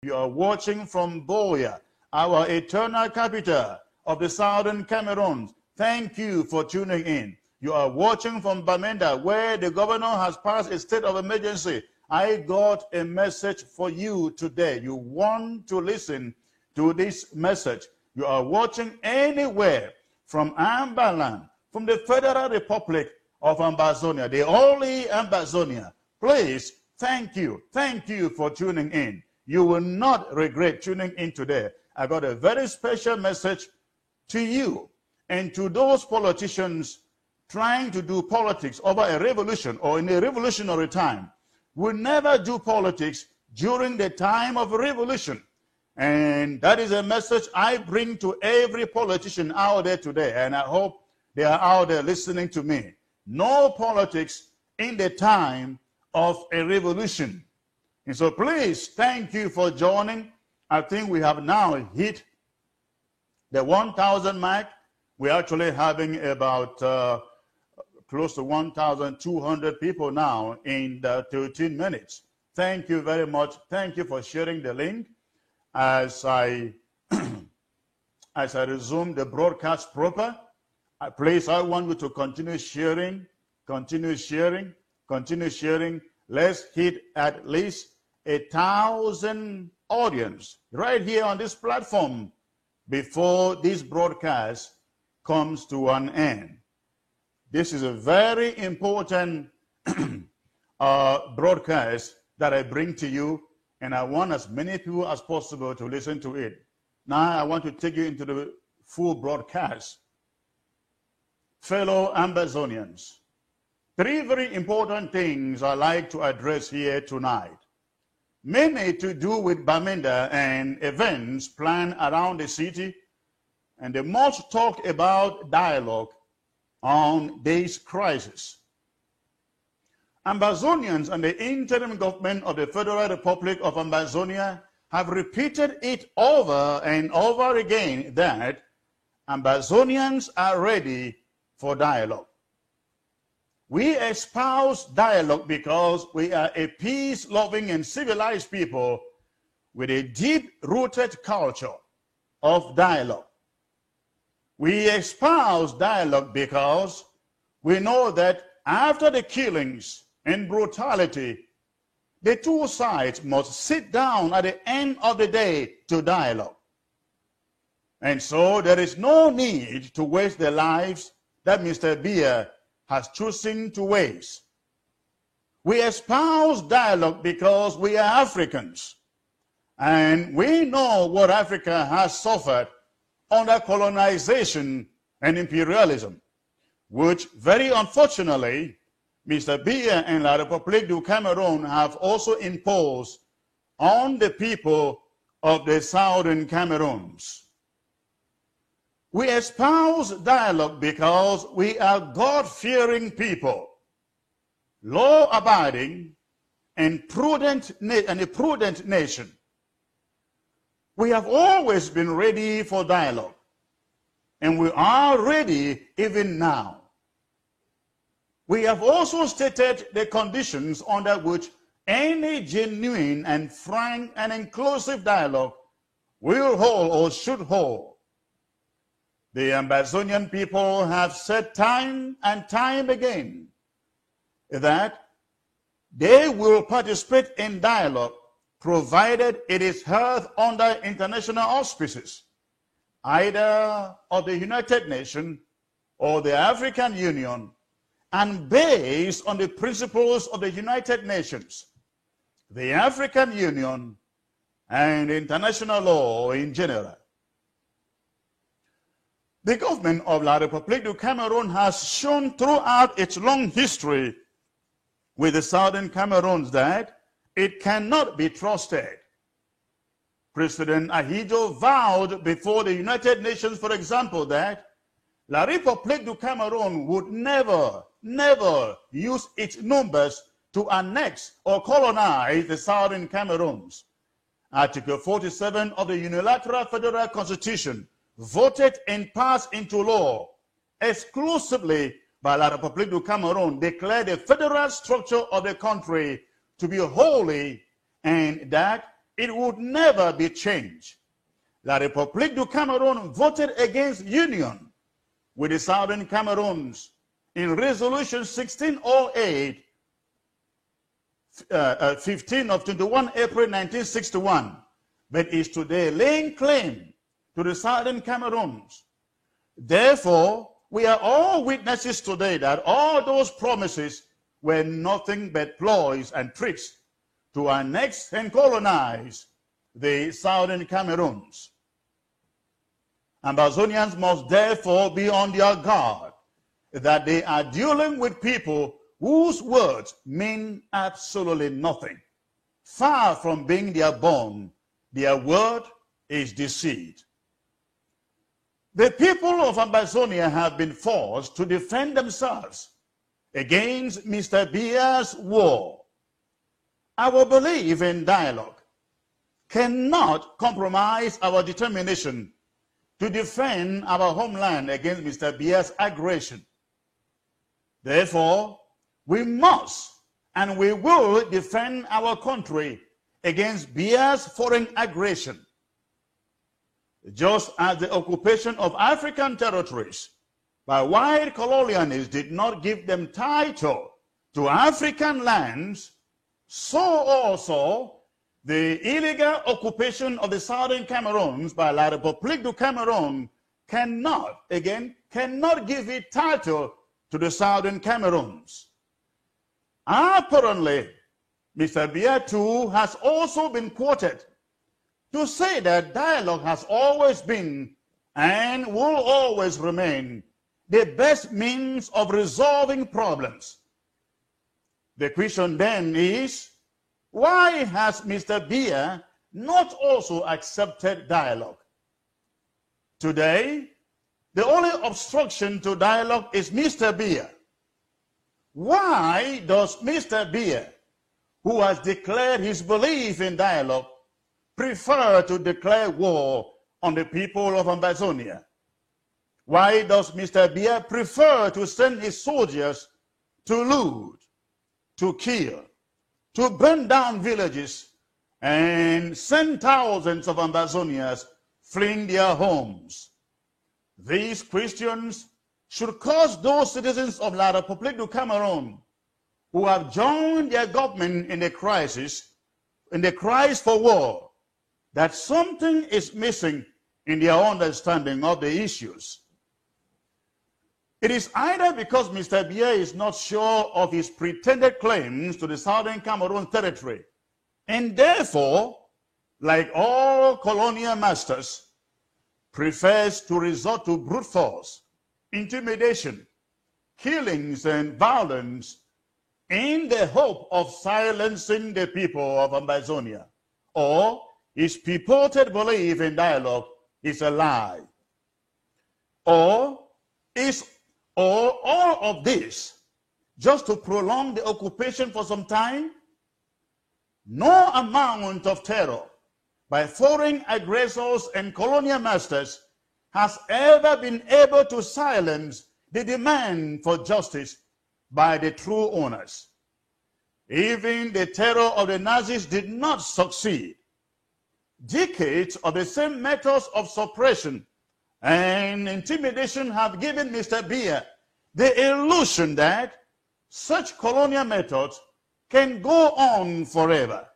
You are watching from Buea, our eternal capital of the southern Cameroon. Thank you for tuning in. You are watching from Bamenda, where the governor has passed a state of emergency. I got a message for you today. You want to listen to this message. You are watching anywhere from Ambaland, from the Federal Republic of Ambazonia, the only Ambazonia. Please, thank you. Thank you for tuning in. You will not regret tuning in today. I got a very special message to you and to those politicians trying to do politics over a revolution or in a revolutionary time. We never do politics during the time of a revolution. And that is a message I bring to every politician out there today. And I hope they are out there listening to me. No politics in the time of a revolution. And so please, thank you for joining. I think we have now hit the 1,000 mark. We're actually having about close to 1,200 people now in the 13 minutes. Thank you very much. Thank you for sharing the link. As I resume the broadcast proper, please, I want you to continue sharing, continue sharing, continue sharing. Let's hit at least 1,000 audience right here on this platform before this broadcast comes to an end. This is a very important broadcast that I bring to you, and I want as many people as possible to listen to it. Now I want to take you into the full broadcast. Fellow Ambazonians, three very important things I like to address here tonight. Many to do with Bamenda and events planned around the city, and the much talked about dialogue on this crisis. Ambazonians and the interim government of the Federal Republic of Ambazonia have repeated it over and over again that Ambazonians are ready for dialogue. We espouse dialogue because we are a peace-loving and civilized people with a deep-rooted culture of dialogue. We espouse dialogue because we know that after the killings and brutality, the two sides must sit down at the end of the day to dialogue. And so there is no need to waste the lives that Mr. Biya has chosen to waste. We espouse dialogue because we are Africans, and we know what Africa has suffered under colonization and imperialism, which very unfortunately Mr. Biya and La République du Cameroon have also imposed on the people of the southern Cameroons. We espouse dialogue because we are God-fearing people, law-abiding and a prudent nation. We have always been ready for dialogue, and we are ready even now. We have also stated the conditions under which any genuine and frank and inclusive dialogue will hold or should hold. The Ambazonian people have said time and time again that they will participate in dialogue provided it is held under international auspices, either of the United Nations or the African Union, and based on the principles of the United Nations, the African Union, and international law in general. The government of La République du Cameroon has shown throughout its long history with the southern Cameroons that it cannot be trusted. President Ahidjo vowed before the United Nations, for example, that La République du Cameroon would never use its numbers to annex or colonize the southern Cameroons. Article 47 of the Unilateral Federal Constitution, voted and passed into law exclusively by La République du Cameroon, declared the federal structure of the country to be holy, and that it would never be changed. La République du Cameroon voted against union with the Southern Cameroons in Resolution 1608, 15 of 21 April 1961, but is today laying claim to the Southern Cameroons. Therefore, we are all witnesses today that all those promises were nothing but ploys and tricks to annex and colonize the Southern Cameroons. Ambazonians must therefore be on their guard that they are dealing with people whose words mean absolutely nothing. Far from being their bond, their word is deceit. The people of Ambazonia have been forced to defend themselves against Mr. Biya's war. Our belief in dialogue cannot compromise our determination to defend our homeland against Mr. Biya's aggression. Therefore, we must and we will defend our country against Biya's foreign aggression. Just as the occupation of African territories by white colonialists did not give them title to African lands, so also the illegal occupation of the Southern Cameroons by La République du Cameroon cannot give it title to the Southern Cameroons. Apparently, Mr. Biya too has also been quoted to say that dialogue has always been and will always remain the best means of resolving problems. The question then is, why has Mr. Biya not also accepted dialogue? Today, the only obstruction to dialogue is Mr. Biya. Why does Mr. Biya, who has declared his belief in dialogue, prefer to declare war on the people of Ambazonia? Why does Mr. Biya prefer to send his soldiers to loot, to kill, to burn down villages, and send thousands of Ambazonians fleeing their homes? These questions should cause those citizens of La République du Cameroon who have joined their government in the crisis, in the cries for war, that something is missing in their understanding of the issues. It is either because Mr. Biya is not sure of his pretended claims to the Southern Cameroon territory, and therefore, like all colonial masters, prefers to resort to brute force, intimidation, killings, and violence in the hope of silencing the people of Ambazonia, or his purported belief in dialogue is a lie, or all of this just to prolong the occupation for some time? No amount of terror by foreign aggressors and colonial masters has ever been able to silence the demand for justice by the true owners. Even the terror of the Nazis did not succeed. Decades of the same methods of suppression and intimidation have given Mr. Biya the illusion that such colonial methods can go on forever.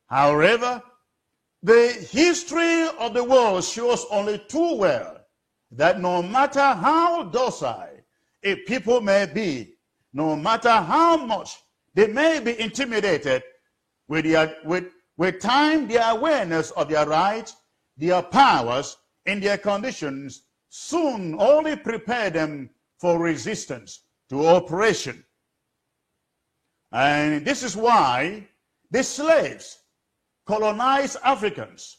However, the history of the world shows only too well that no matter how docile a people may be, no matter how much they may be intimidated, with time, their awareness of their rights, their powers, and their conditions soon only prepare them for resistance to oppression. And this is why the slaves, colonized Africans,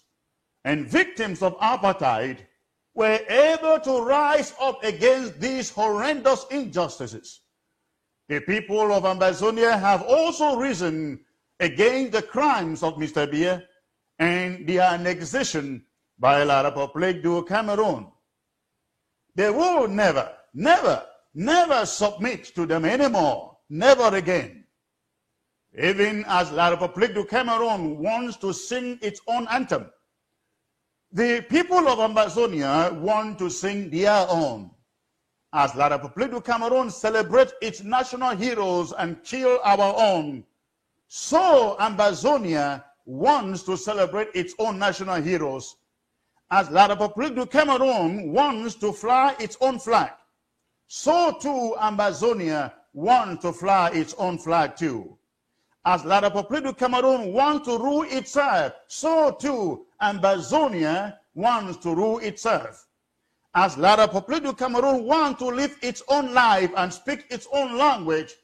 and victims of apartheid were able to rise up against these horrendous injustices. The people of Ambazonia have also risen against the crimes of Mr. Biya and the annexation by La République du Cameroon. They will never, never, never submit to them anymore, never again. Even as La République du Cameroon wants to sing its own anthem, the people of Amazonia want to sing their own. As La République du Cameroon celebrates its national heroes and kill our own, so Amazonia wants to celebrate its own national heroes. As La République du Cameroon wants to fly its own flag, so too Amazonia wants to fly its own flag too. As La République du Cameroon wants to rule itself, so too Amazonia wants to rule itself. As La République du Cameroon wants to live its own life and speak its own language,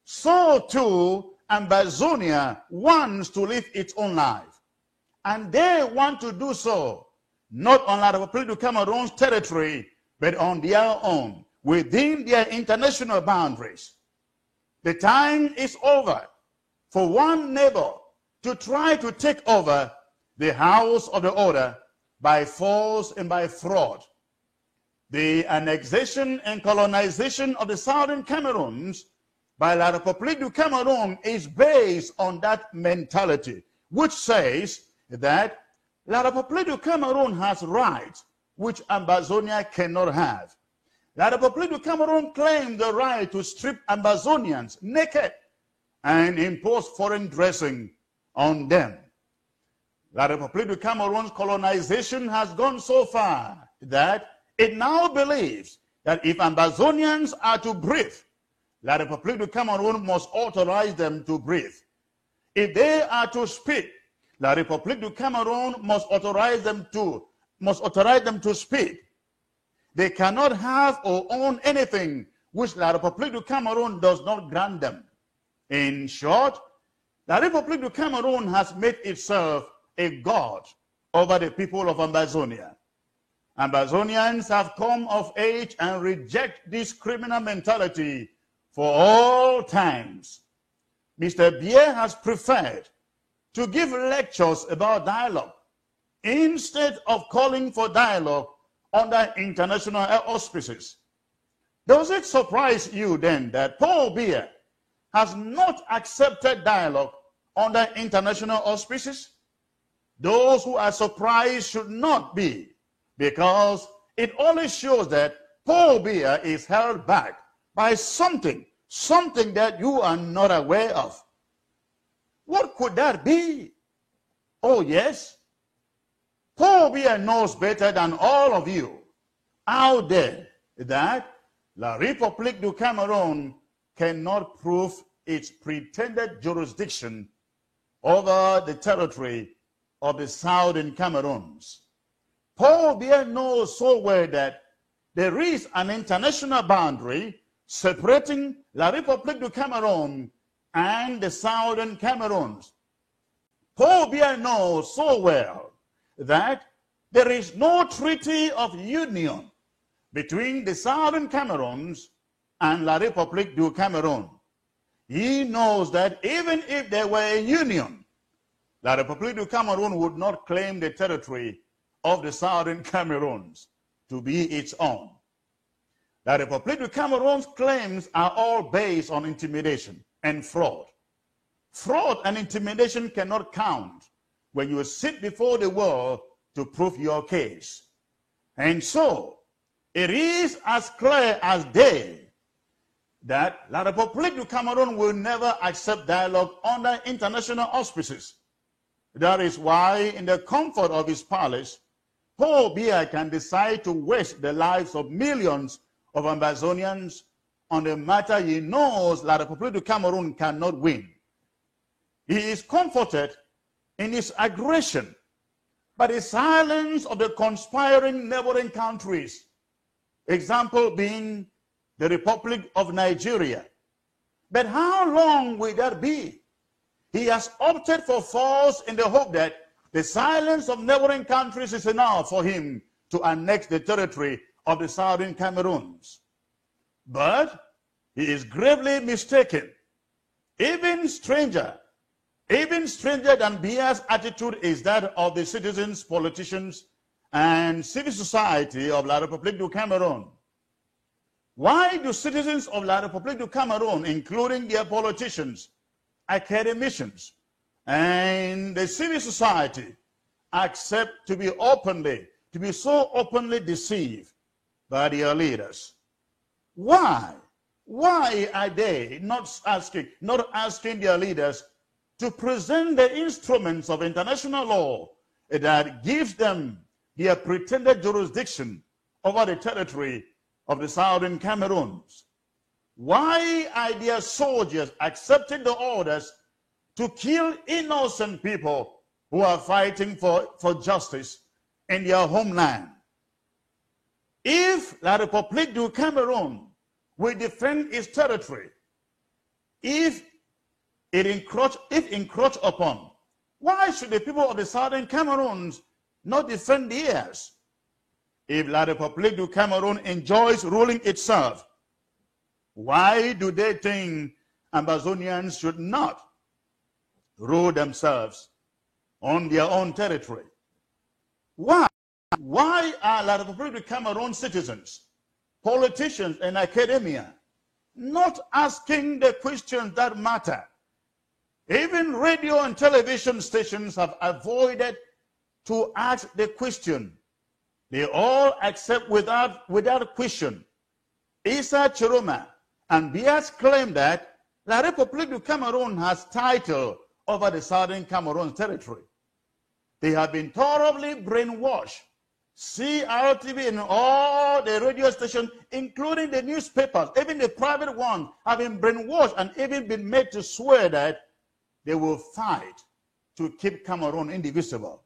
so too Amazonia wants to live its own life. And they want to do so, not on La République du Cameroon's territory, but on their own, within their international boundaries. The time is over for one neighbor to try to take over the house of the order by force and by fraud. The annexation and colonization of the southern Cameroons by La République du Cameroon is based on that mentality, which says that La République du Cameroon has rights which Amazonia cannot have. La République du Cameroon claims the right to strip Amazonians naked and impose foreign dressing on them. La République du Cameroon's colonization has gone so far that it now believes that if Amazonians are to breathe, La République du Cameroon must authorize them to breathe. If they are to speak, La République du Cameroon must authorize them to speak. They cannot have or own anything which La République du Cameroon does not grant them. In short, La République du Cameroon has made itself a god over the people of Amazonia. Amazonians have come of age and reject this criminal mentality for all times. Mr. Biya has preferred to give lectures about dialogue instead of calling for dialogue under international auspices. Does it surprise you then that Paul Biya has not accepted dialogue under international auspices? Those who are surprised should not be, because it only shows that Paul Biya is held back by something that you are not aware of. What could that be? Oh yes, Paul Biya knows better than all of you out there that La République du Cameroon cannot prove its pretended jurisdiction over the territory of the southern Cameroons. Paul Biya knows so well that there is an international boundary separating La République du Cameroon and the southern Cameroons. Paul Biya knows so well that there is no treaty of union between the southern Cameroons and La République du Cameroon. He knows that even if there were a union, La République du Cameroon would not claim the territory of the southern Cameroons to be its own. La République du Cameroon's claims are all based on intimidation and fraud. Fraud and intimidation cannot count when you sit before the world to prove your case. And so, it is as clear as day that La République du Cameroon will never accept dialogue under international auspices. That is why, in the comfort of his palace, Paul Biya can decide to waste the lives of millions of Amazonians on a matter he knows La République du Cameroon cannot win. He is comforted in his aggression by the silence of the conspiring neighboring countries, example being the Republic of Nigeria. But how long will that be? He has opted for force in the hope that the silence of neighboring countries is enough for him to annex the territory of the southern Cameroons. But he is gravely mistaken. Even stranger than Biya's attitude is that of the citizens, politicians, and civil society of La République du Cameroon. Why do citizens of La République du Cameroon, including their politicians academicians, and the civil society accept to be so openly deceived by their leaders? Why? Why are they not asking their leaders to present the instruments of international law that gives them their pretended jurisdiction over the territory of the southern Cameroons? Why are their soldiers accepting the orders to kill innocent people who are fighting for justice in their homeland? If La République du Cameroon will defend its territory, if encroached upon, why should the people of the southern Cameroons not defend theirs? If La République du Cameroon enjoys ruling itself, why do they think Ambazonians should not rule themselves on their own territory? Why? Why are La République du Cameroon citizens, politicians, and academia not asking the questions that matter? Even radio and television stations have avoided to ask the question. They all accept without question. Issa Chiroma and Bias claim that La République du Cameroon has title over the southern Cameroon territory. They have been thoroughly brainwashed. CRTV and all the radio stations, including the newspapers, even the private ones, have been brainwashed and even been made to swear that they will fight to keep Cameroon indivisible.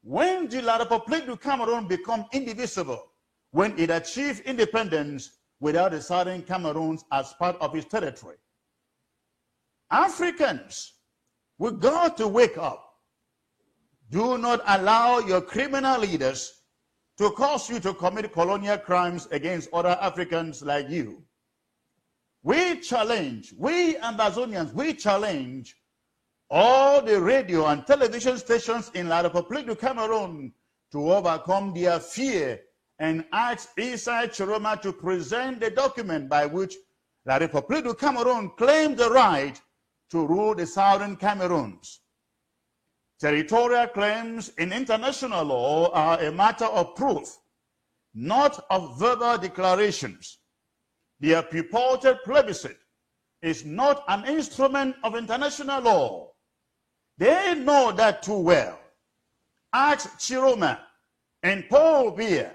When did La République du Cameroon become indivisible? When it achieved independence without the southern Cameroons as part of its territory. Africans, we got to wake up. Do not allow your criminal leaders to cause you to commit colonial crimes against other Africans like you. We challenge, we Ambazonians, we challenge all the radio and television stations in La République du Cameroon to overcome their fear and ask Issa Chiroma to present the document by which La République du Cameroon claimed the right to rule the southern Cameroons. Territorial claims in international law are a matter of proof, not of verbal declarations. Their purported plebiscite is not an instrument of international law. They know that too well. Ask Chiroma and Paul Biya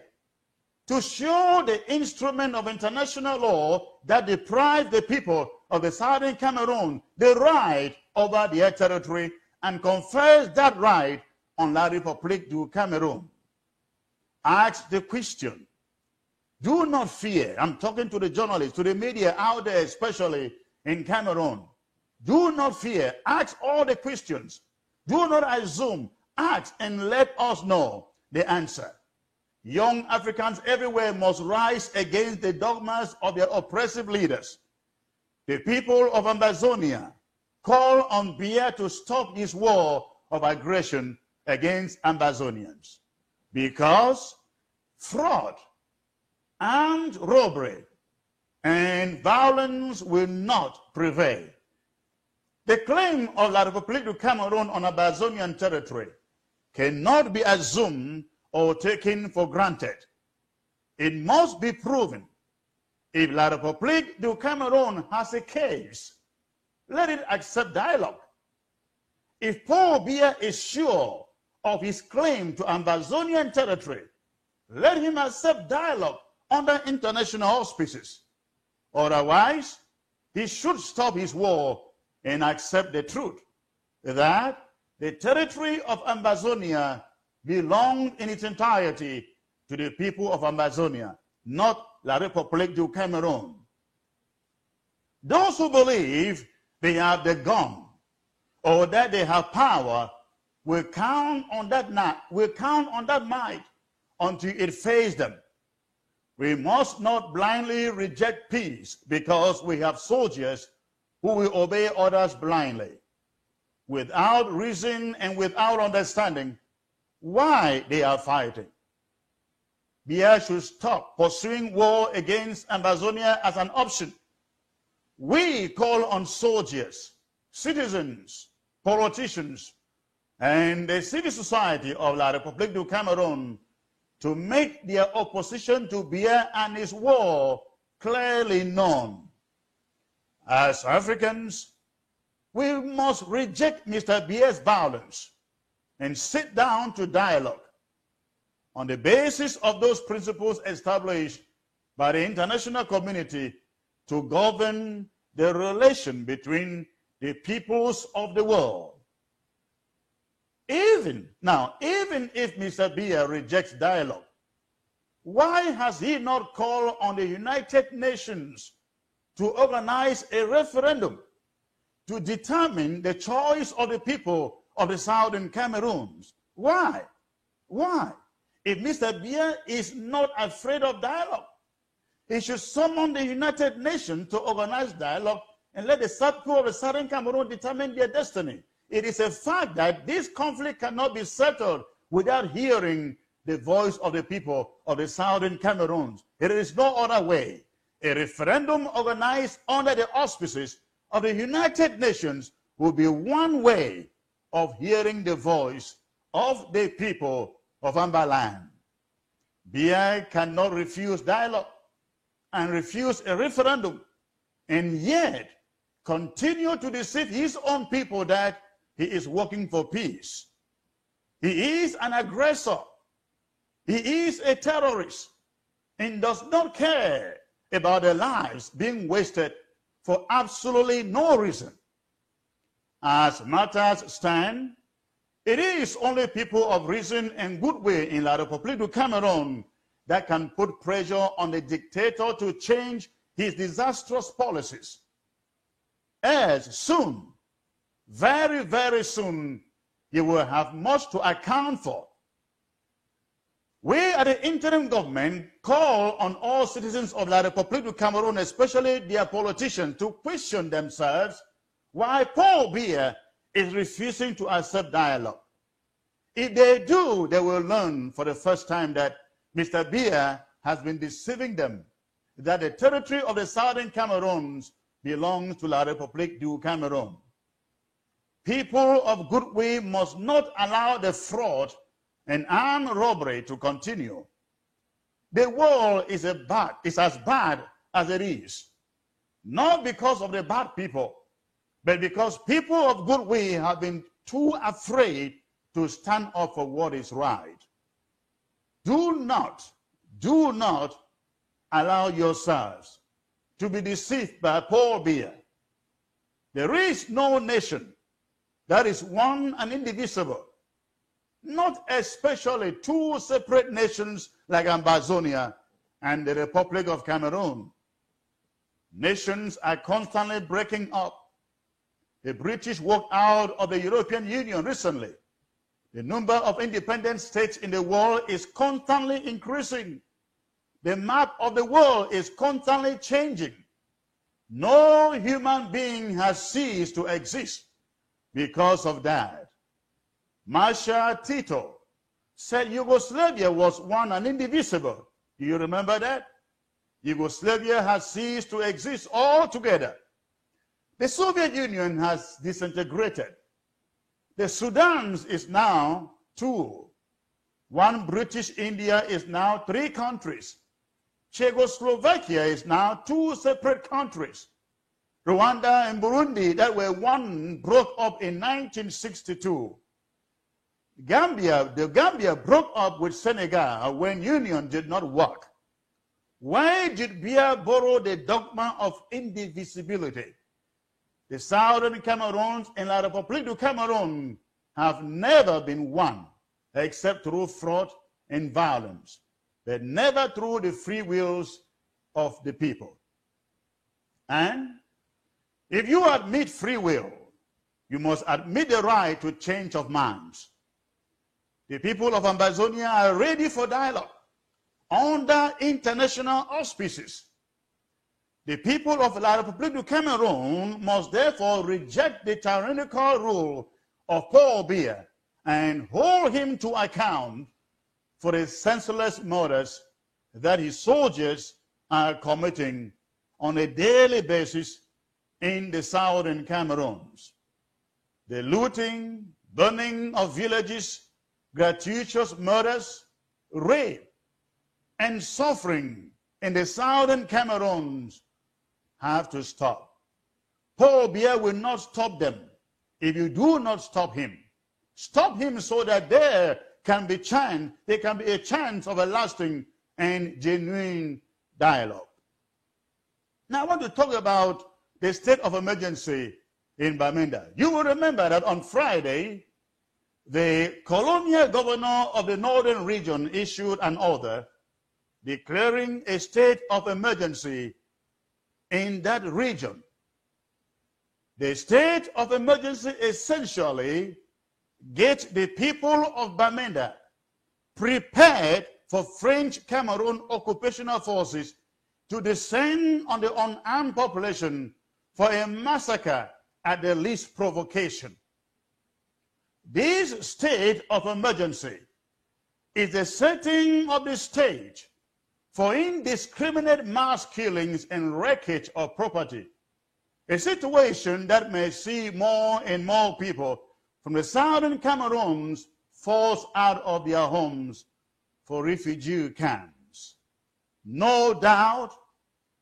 to show the instrument of international law that deprives the people of the southern Cameroon the right over their territory and confers that right on La République du Cameroon. Ask the question. Do not fear. I'm talking to the journalists, to the media out there, especially in Cameroon. Do not fear. Ask all the questions. Do not assume. Ask and let us know the answer. Young Africans everywhere must rise against the dogmas of their oppressive leaders. The people of Ambazonia call on Biya to stop this war of aggression against Ambazonians, because fraud, armed robbery, and violence will not prevail. The claim of La République du Cameroon on Ambazonian territory cannot be assumed or taken for granted. It must be proven. If La République du Cameroon has a case, let it accept dialogue. If Paul Biya is sure of his claim to Ambazonian territory, let him accept dialogue under international auspices. Otherwise, he should stop his war and accept the truth that the territory of Ambazonia belonged in its entirety to the people of Ambazonia, not La République du Cameroon. Those who believe they have the gun or that they have power will count on that might until it fails them. We must not blindly reject peace because we have soldiers who will obey orders blindly, without reason and without understanding why they are fighting. Biya should stop pursuing war against Ambazonia as an option. We call on soldiers citizens, politicians, and the civil society of La République du Cameroon to make their opposition to Biya and his war clearly known. As Africans, we must reject Mr. Biya's violence and sit down to dialogue on the basis of those principles established by the international community to govern the relation between the peoples of the world. Even if Mr. Biya rejects dialogue, why has he not called on the United Nations to organize a referendum to determine the choice of the people of the Southern Cameroons? Why? Why? If Mr. Biya is not afraid of dialogue, he should summon the United Nations to organize dialogue and let the people of the Southern Cameroon determine their destiny. It is a fact that this conflict cannot be settled without hearing the voice of the people of the Southern Cameroons. There is no other way. A referendum organized under the auspices of the United Nations will be one way of hearing the voice of the people of Ambaland. Biya cannot refuse dialogue and refuse a referendum, and yet continue to deceive his own people that he is working for peace. He is an aggressor. He is a terrorist and does not care about their lives being wasted for absolutely no reason. As matters stand, it is only people of reason and goodwill in La République du Cameroon that can put pressure on the dictator to change his disastrous policies. As soon, very, very soon, he will have much to account for. We at the interim government call on all citizens of La République du Cameroon, especially their politicians, to question themselves why Paul Biya is refusing to accept dialogue. If they do, they will learn for the first time that Mr. Biya has been deceiving them, that the territory of the Southern Cameroons belongs to La République du Cameroon. People of goodwill must not allow the fraud and armed robbery to continue. The world is as bad as it is, not because of the bad people, but because people of goodwill have been too afraid to stand up for what is right. Do not allow yourselves to be deceived by Paul Biya. There is no nation that is one and indivisible, not especially two separate nations like Ambazonia and the Republic of Cameroon. Nations are constantly breaking up. The British walked out of the European Union recently. The number of independent states in the world is constantly increasing. The map of the world is constantly changing. No human being has ceased to exist because of that. Marshal Tito said Yugoslavia was one and indivisible. Do you remember that? Yugoslavia has ceased to exist altogether. The Soviet Union has disintegrated. The Sudan is now two. One British India is now 3 countries. Czechoslovakia is now 2 separate countries. Rwanda and Burundi, that were one, broke up in 1962. The Gambia broke up with Senegal when union did not work. Why did Biya borrow the dogma of indivisibility? The Southern Cameroons and La République du Cameroon have never been one, except through fraud and violence, but never through the free wills of the people. And if you admit free will, you must admit the right to change of minds. The people of Ambazonia are ready for dialogue under international auspices. The people of La République du Cameroon must therefore reject the tyrannical rule of Paul Biya and hold him to account for the senseless murders that his soldiers are committing on a daily basis in the Southern Cameroons. the looting, burning of villages, gratuitous murders, rape, and suffering in the southern Cameroons have to stop. Paul Biya will not stop them if you do not stop him. Stop him so that there can be a chance of a lasting and genuine dialogue. Now I want to talk about the state of emergency in Bamenda. You will remember that on Friday, the colonial governor of the northern region issued an order declaring a state of emergency in that region. The state of emergency essentially gets the people of Bamenda prepared for French Cameroon occupational forces to descend on the unarmed population for a massacre at the least provocation. This state of emergency is the setting of the stage for indiscriminate mass killings and wreckage of property, a situation that may see more and more people from the southern Cameroons forced out of their homes for refugee camps. No doubt,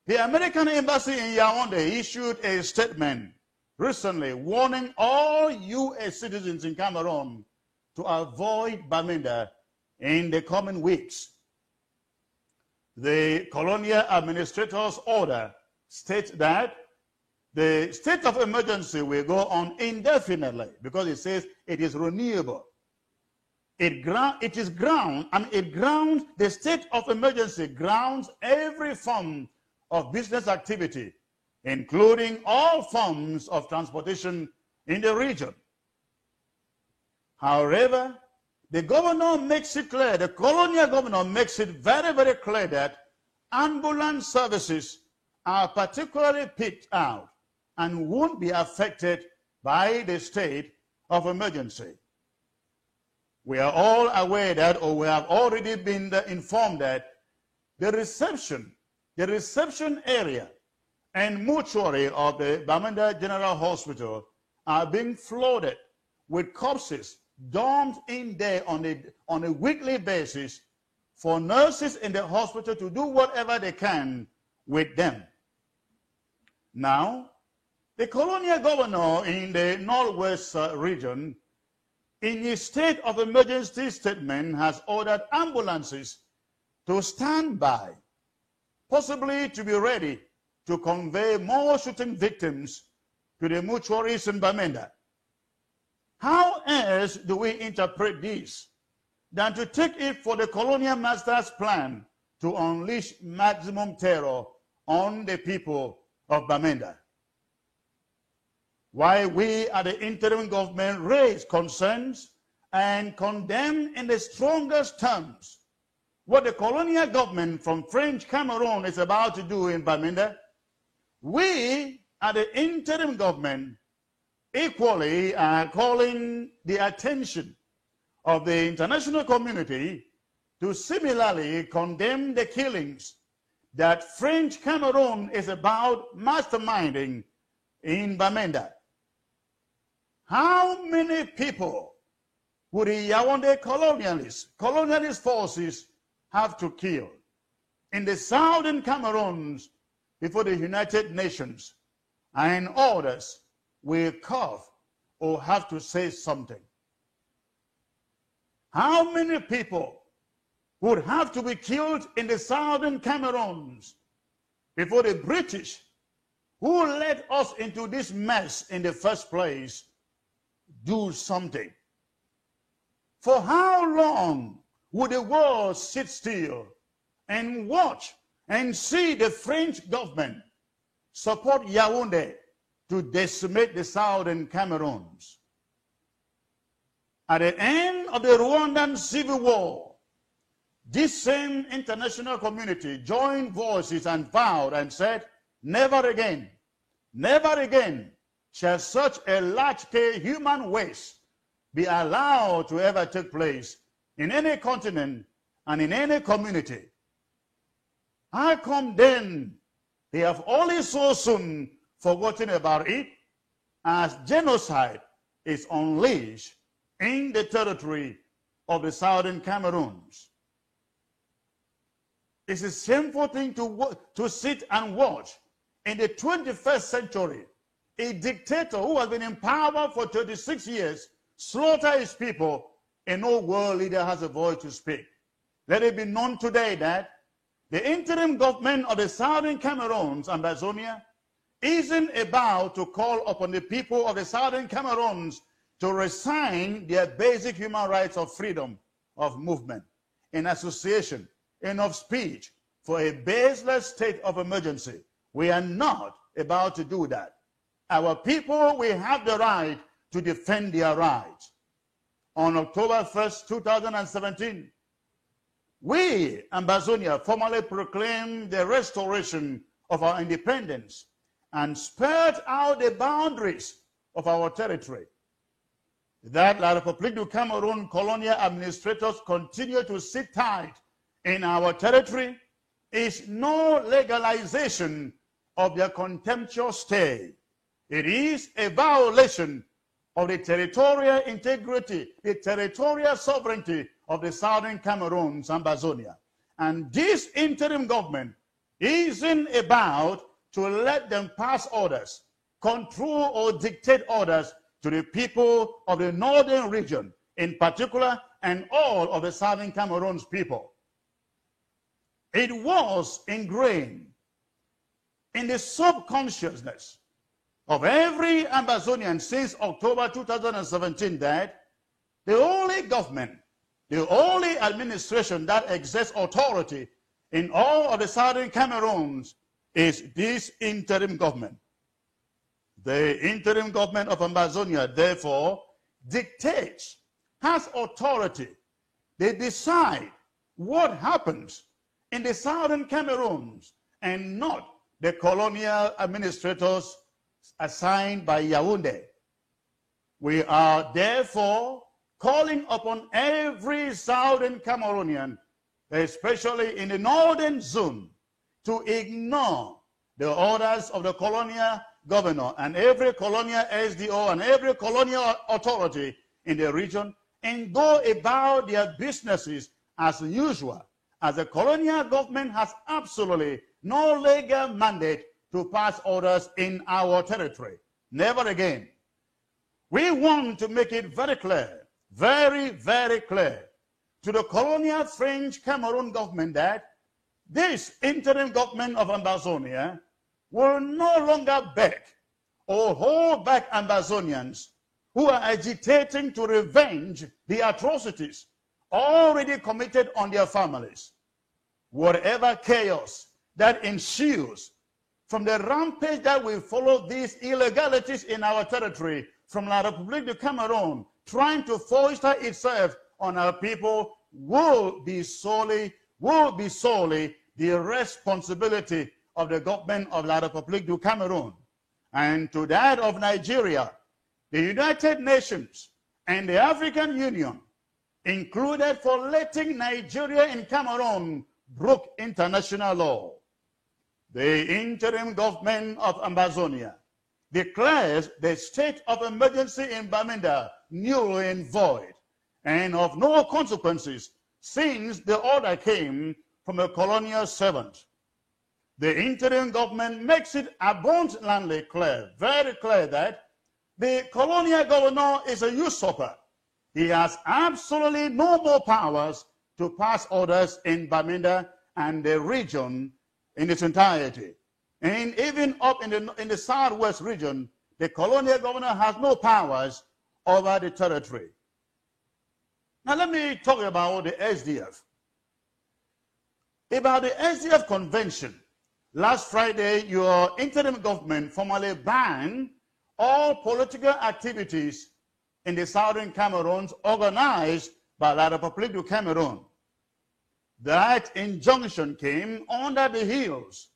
the American embassy in Yaoundé issued a statement recently warning all U.S. citizens in Cameroon to avoid Bamenda in the coming weeks. The colonial administrator's order states that the state of emergency will go on indefinitely because it says it is renewable. The state of emergency grounds every form of business activity, including all forms of transportation in the region. However, the governor makes it clear, the colonial governor makes it very, very clear that ambulance services are particularly picked out and won't be affected by the state of emergency. We are all aware that, or we have already been informed that the reception area and mortuary of the Bamenda General Hospital are being flooded with corpses dumped in there on a weekly basis for nurses in the hospital to do whatever they can with them. Now, the colonial governor in the Northwest region, in his state of emergency statement, has ordered ambulances to stand by, possibly to be ready to convey more shooting victims to the mortuaries in Bamenda. How else do we interpret this than to take it for the colonial master's plan to unleash maximum terror on the people of Bamenda? While we at the interim government raise concerns and condemn in the strongest terms what the colonial government from French Cameroon is about to do in Bamenda, we at the interim government equally are calling the attention of the international community to similarly condemn the killings that French Cameroon is about masterminding in Bamenda. How many people would the Yaoundé colonialist forces have to kill in the southern Cameroons before the United Nations and others will cough or have to say something? How many people would have to be killed in the southern Cameroons before the British, who led us into this mess in the first place, do something? For how long would the world sit still and watch and see the French government support Yaoundé to decimate the southern Cameroons? At the end of the Rwandan civil war, this same international community joined voices and vowed and said, never again shall such a large-scale human waste be allowed to ever take place in any continent and in any community. How come then they have only so soon forgotten about it as genocide is unleashed in the territory of the southern Cameroons. It's a shameful thing to sit and watch in the 21st century a dictator who has been in power for 36 years slaughter his people, and no world leader has a voice to speak. Let it be known today that the interim government of the southern Cameroons, Ambazonia, isn't about to call upon the people of the southern Cameroons to resign their basic human rights of freedom of movement, in association, and of speech for a baseless state of emergency. We are not about to do that. Our people will have the right to defend their rights. On October 1st, 2017, we, Ambazonia, formally proclaimed the restoration of our independence and spread out the boundaries of our territory. That La République du Cameroon colonial administrators continue to sit tight in our territory is no legalization of their contemptuous stay. It is a violation of the territorial integrity, the territorial sovereignty of the southern Cameroons, Ambazonia. And this interim government isn't about to let them pass orders, control or dictate orders to the people of the northern region in particular, and all of the southern Cameroons people. It was ingrained in the subconsciousness of every Ambazonian since October 2017 that the only government, the only administration that exerts authority in all of the southern Cameroons is this interim government. The interim government of Ambazonia, therefore, dictates, has authority. They decide what happens in the southern Cameroons and not the colonial administrators assigned by Yaoundé. We are therefore calling upon every southern Cameroonian, especially in the northern zone, to ignore the orders of the colonial governor and every colonial SDO and every colonial authority in the region and go about their businesses as usual, as the colonial government has absolutely no legal mandate to pass orders in our territory. Never again. We want to make it very clear, very, very clear to the colonial French Cameroon government that this interim government of Ambazonia will no longer beg or hold back Ambazonians who are agitating to revenge the atrocities already committed on their families. Whatever chaos that ensues from the rampage that will follow these illegalities in our territory from La République du Cameroon trying to foster itself on our people will be solely the responsibility of the government of La République du Cameroon and to that of Nigeria. The United Nations and the African Union included for letting Nigeria and Cameroon broke international law. The interim government of Ambazonia declares the state of emergency in Bamenda null and void and of no consequences since the order came from a colonial servant. The interim government makes it abundantly clear, very clear, that the colonial governor is a usurper. He has absolutely no more powers to pass orders in Bamenda and the region in its entirety. And even up in the southwest region, the colonial governor has no powers over the territory. Now let me talk about the SDF. About the SDF convention, last Friday, your interim government formally banned all political activities in the southern Cameroons organized by La République du Cameroon. That injunction came under the heels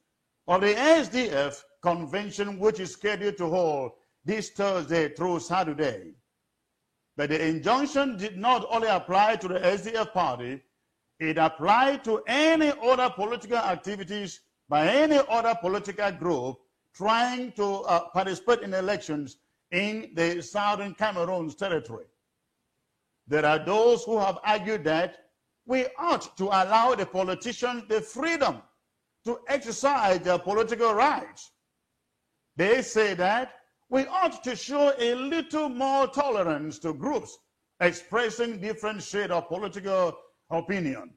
of the SDF convention, which is scheduled to hold this Thursday through Saturday. But the injunction did not only apply to the SDF party, it applied to any other political activities by any other political group trying to participate in elections in the southern Cameroon's territory. There are those who have argued that we ought to allow the politicians the freedom to exercise their political rights. They say that we ought to show a little more tolerance to groups expressing different shades of political opinion.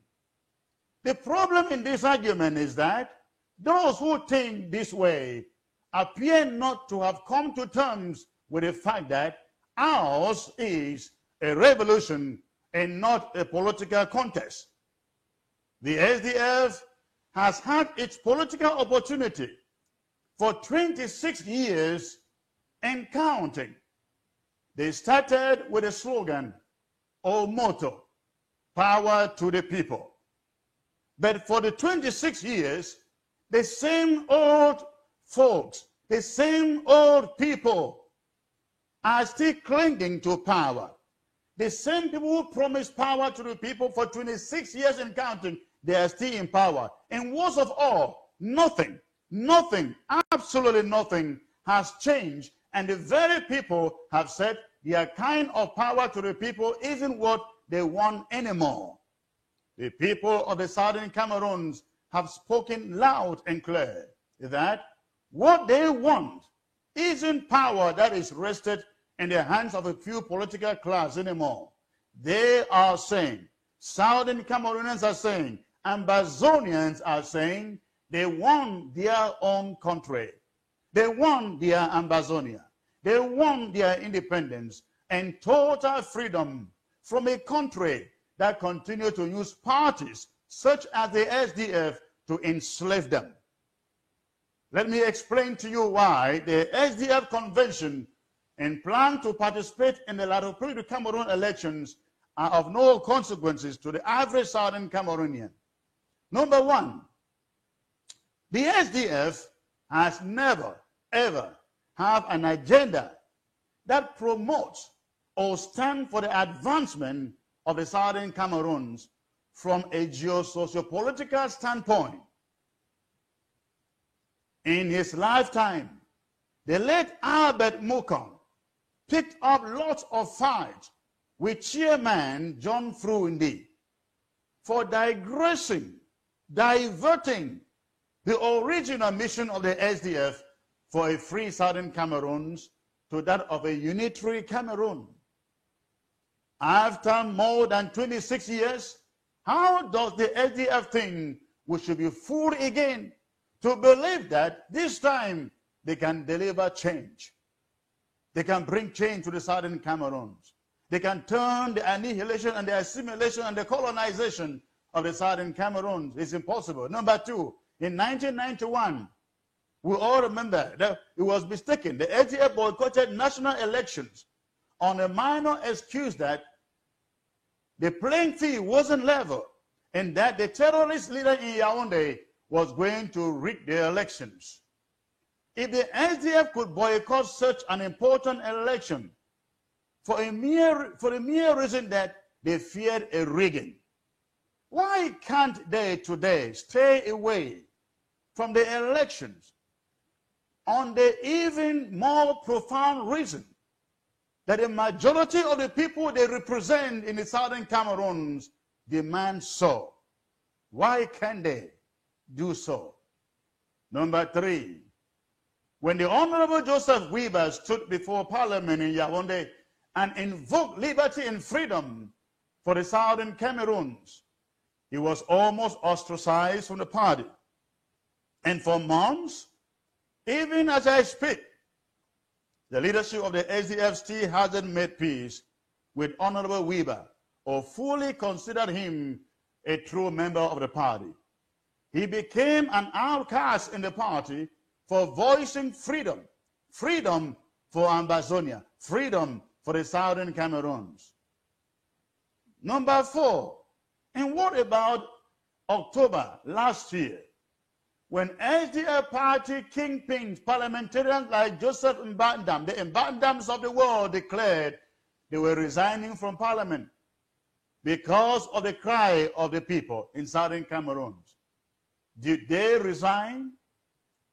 The problem in this argument is that those who think this way appear not to have come to terms with the fact that ours is a revolution and not a political contest. The SDF has had its political opportunity for 26 years and counting. They started with a slogan or motto, power to the people. But for the 26 years, the same old folks, the same old people are still clinging to power. The same people who promised power to the people for 26 years and counting, they are still in power. And worst of all, nothing, absolutely nothing has changed. And the very people have said their kind of power to the people isn't what they want anymore. The people of the southern Cameroons have spoken loud and clear that what they want isn't power that is rested in the hands of a few political class anymore. They are saying, southern Cameroonians are saying, Ambazonians are saying, they want their own country. They want their Ambazonia. They want their independence and total freedom from a country that continue to use parties such as the SDF to enslave them. Let me explain to you why the SDF convention and plan to participate in the Ladoprique Cameroon elections are of no consequences to the average southern Cameroonian. Number one, the SDF has never, ever have an agenda that promotes or stand for the advancement of the southern Cameroons from a geo-socio-political standpoint. In his lifetime, the late Albert Mukong picked up lots of fights with chairman John Fruindi for digressing, diverting the original mission of the SDF for a free southern Cameroons to that of a unitary Cameroon. After more than 26 years, how does the SDF think we should be fooled again to believe that this time they can deliver change? They can bring change to the southern Cameroons. They can turn the annihilation and the assimilation and the colonization of the southern Cameroons. It's impossible. Number two, in 1991, we all remember that it was mistaken. The SDF boycotted national elections on a minor excuse that the playing field wasn't level and that the terrorist leader in Yaoundé was going to rig the elections. If the SDF could boycott such an important election for the mere reason that they feared a rigging, why can't they today stay away from the elections on the even more profound reason that the majority of the people they represent in the southern Cameroons demand so? Why can't they do so? Number three, when the Honorable Joseph Weber stood before Parliament in Yaoundé and invoked liberty and freedom for the southern Cameroons, he was almost ostracized from the party. And for months, even as I speak, the leadership of the SDF still hasn't made peace with Honorable Weber or fully considered him a true member of the party. He became an outcast in the party for voicing freedom, freedom for Ambazonia, freedom for the southern Cameroons. Number four, and what about October last year, when SDF party kingpins, parliamentarians like Joseph Mbandam, the Mbandams of the world, declared they were resigning from parliament because of the cry of the people in southern Cameroon? Did they resign?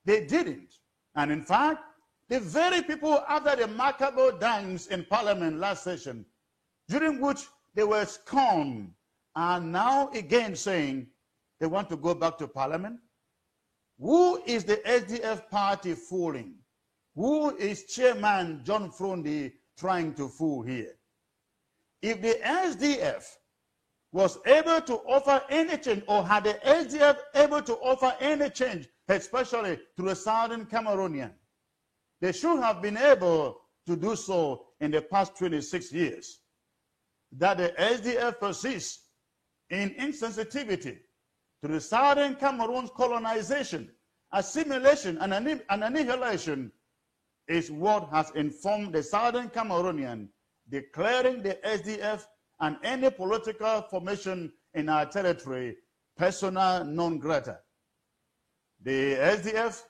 They didn't. And in fact, The very people after the remarkable dance in Parliament last session, during which they were scorned, are now again saying they want to go back to Parliament. Who is the SDF party fooling? Who is Chairman John Frondi trying to fool here? If the SDF was able to offer any change, or had the SDF able to offer any change, especially to the Southern Cameroonian, they should have been able to do so in the past 26 years. That the SDF persists in insensitivity to the Southern Cameroon's colonization, assimilation, and annihilation is what has informed the Southern Cameroonian declaring the SDF and any political formation in our territory persona non grata. The SDF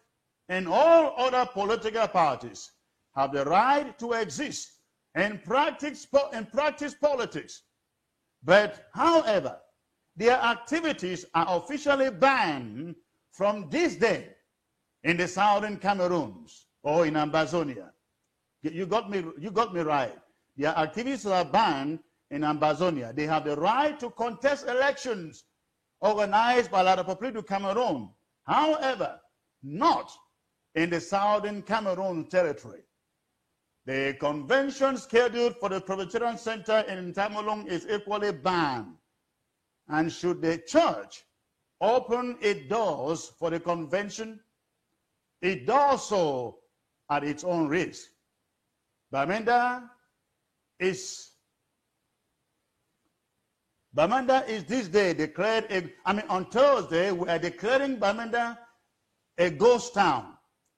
and all other political parties have the right to exist and practice politics. But, however, their activities are officially banned from this day in the Southern Cameroons or in Ambazonia. You got me right. Their activities are banned in Ambazonia. They have the right to contest elections organized by La République du Cameroon. However, not in the Southern Cameroon territory. The convention scheduled for the Presbyterian Center in Tamalong is equally banned. And should the church open its doors for the convention, it does so at its own risk. Bamenda is this day declared, on Thursday, we are declaring Bamenda a ghost town.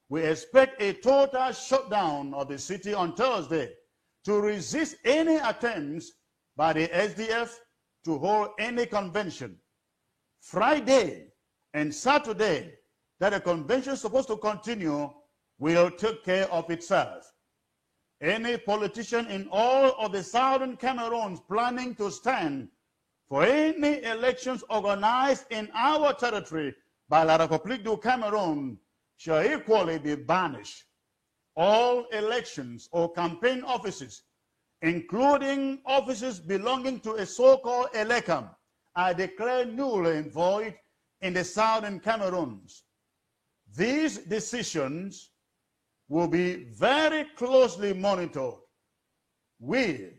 We expect a total shutdown of the city on Thursday to resist any attempts by the SDF to hold any convention. Friday and Saturday, that the convention is supposed to continue, will take care of itself. Any politician in all of the Southern Cameroons planning to stand for any elections organized in our territory by La République du Cameroon shall equally be banished. All elections or campaign offices, including offices belonging to a so-called ELECAM, are declared null and void in the Southern Cameroons. These decisions will be very closely monitored. We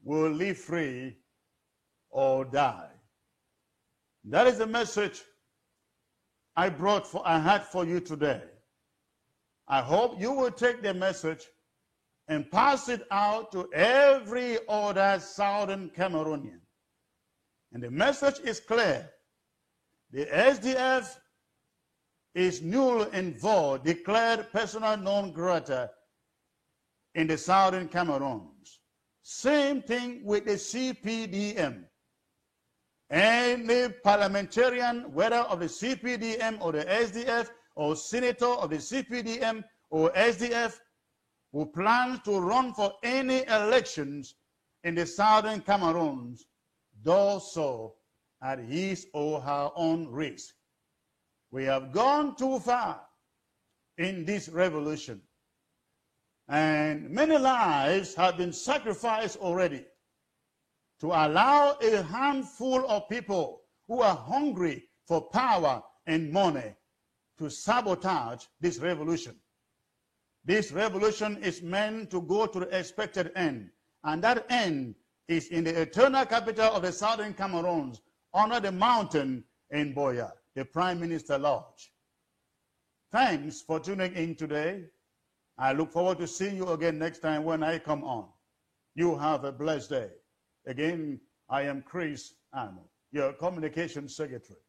will live free or die. That is the message I had for you today. I hope you will take the message and pass it out to every other Southern Cameroonian. And the message is clear. The SDF is null and void, declared persona non grata in the Southern Cameroons. Same thing with the CPDM. Any parliamentarian, whether of the CPDM or the SDF, or senator of the CPDM or SDF, who plans to run for any elections in the Southern Cameroons, does so at his or her own risk. We have gone too far in this revolution, and many lives have been sacrificed already to allow a handful of people who are hungry for power and money to sabotage this revolution. This revolution is meant to go to the expected end, and that end is in the eternal capital of the Southern Cameroons, under the mountain in Buea, the Prime Minister Lodge. Thanks for tuning in today. I look forward to seeing you again next time when I come on. You have a blessed day. Again, I am Chris Arnold, your Communications Secretary.